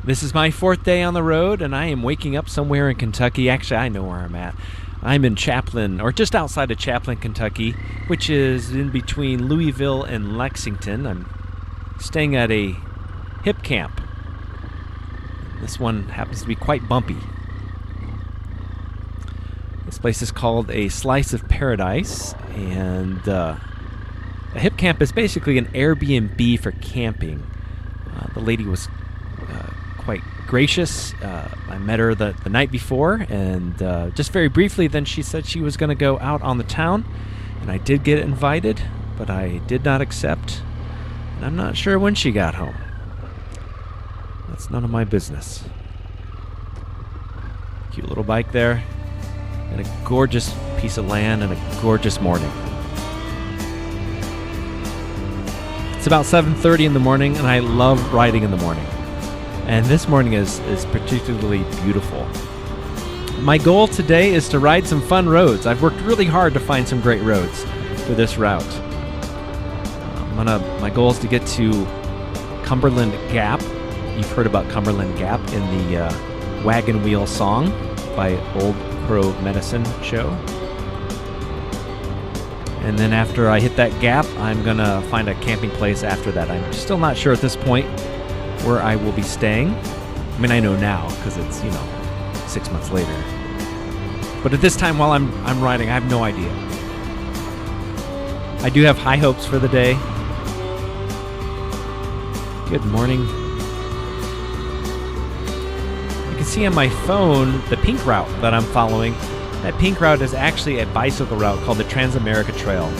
This is my 4th day on the road, and I am waking up somewhere in Kentucky. Actually, I know where I'm at. I'm in Chaplin, or just outside of Chaplin, Kentucky, which is in between Louisville and Lexington. I'm staying at a hip camp. This one happens to be quite bumpy. This place is called a Slice of Paradise, and a hip camp is basically an Airbnb for camping. The lady was quite gracious. I met her the night before, and just very briefly then she said she was going to go out on the town, and I did get invited, but I did not accept, and I'm not sure when she got home. That's none of my business. Cute little bike there, and a gorgeous piece of land, and a gorgeous morning. It's about 7:30 in the morning, and I love riding in the morning. And this morning is particularly beautiful. My goal today is to ride some fun roads. I've worked really hard to find some great roads for this route. My goal is to get to Cumberland Gap. You've heard about Cumberland Gap in the Wagon Wheel song by Old Crow Medicine show. And then after I hit that gap, I'm going to find a camping place after that. I'm still not sure at this point where I will be staying. I mean, I know now because it's, 6 months later. But at this time while I'm riding, I have no idea. I do have high hopes for the day. Good morning. You can see on my phone the pink route that I'm following. That pink route is actually a bicycle route called the Trans-America Trail.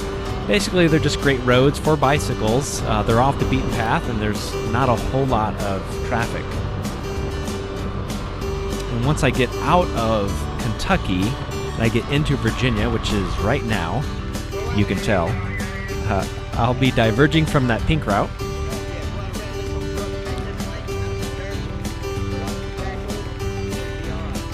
Basically, they're just great roads for bicycles. They're off the beaten path, and there's not a whole lot of traffic. And once I get out of Kentucky, and I get into Virginia, which is right now, you can tell, I'll be diverging from that pink route.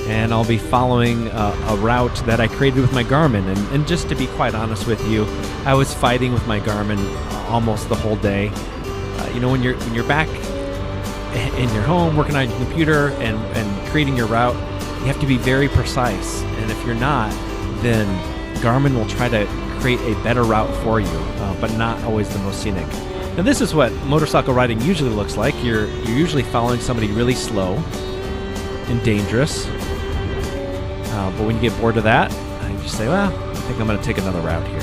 And I'll be following a route that I created with my Garmin. And just to be quite honest with you, I was fighting with my Garmin almost the whole day. When you're back in your home working on your computer and creating your route, you have to be very precise. And if you're not, then Garmin will try to create a better route for you, but not always the most scenic. Now this is what motorcycle riding usually looks like. You're usually following somebody really slow and dangerous. But when you get bored of that, you just say, well, I think I'm going to take another route here.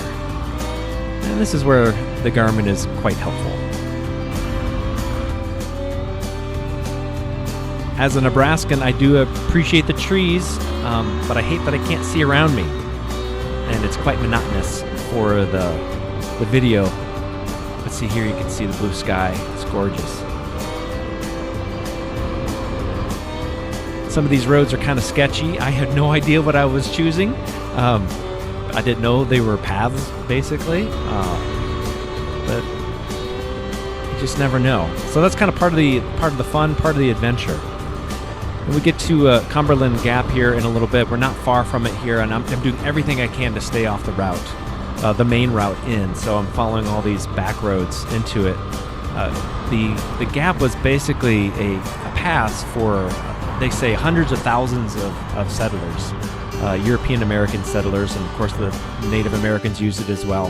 And this is where the Garmin is quite helpful. As a Nebraskan, I do appreciate the trees, but I hate that I can't see around me. And it's quite monotonous for the video. Let's see here, you can see the blue sky. It's gorgeous. Some of these roads are kind of sketchy. I had no idea what I was choosing. I didn't know they were paths, basically. But you just never know. So that's kind of part of the fun, part of the adventure. When we get to Cumberland Gap here in a little bit, we're not far from it here, and I'm doing everything I can to stay off the route, the main route in. So I'm following all these back roads into it. The gap was basically a pass for, they say, hundreds of thousands of settlers, European American settlers, and of course the Native Americans used it as well.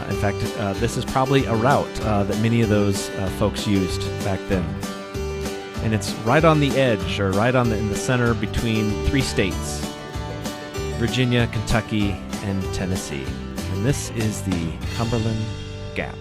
In fact, this is probably a route that many of those folks used back then. And it's right on the edge, or right in the center between 3 states: Virginia, Kentucky, and Tennessee. And this is the Cumberland Gap.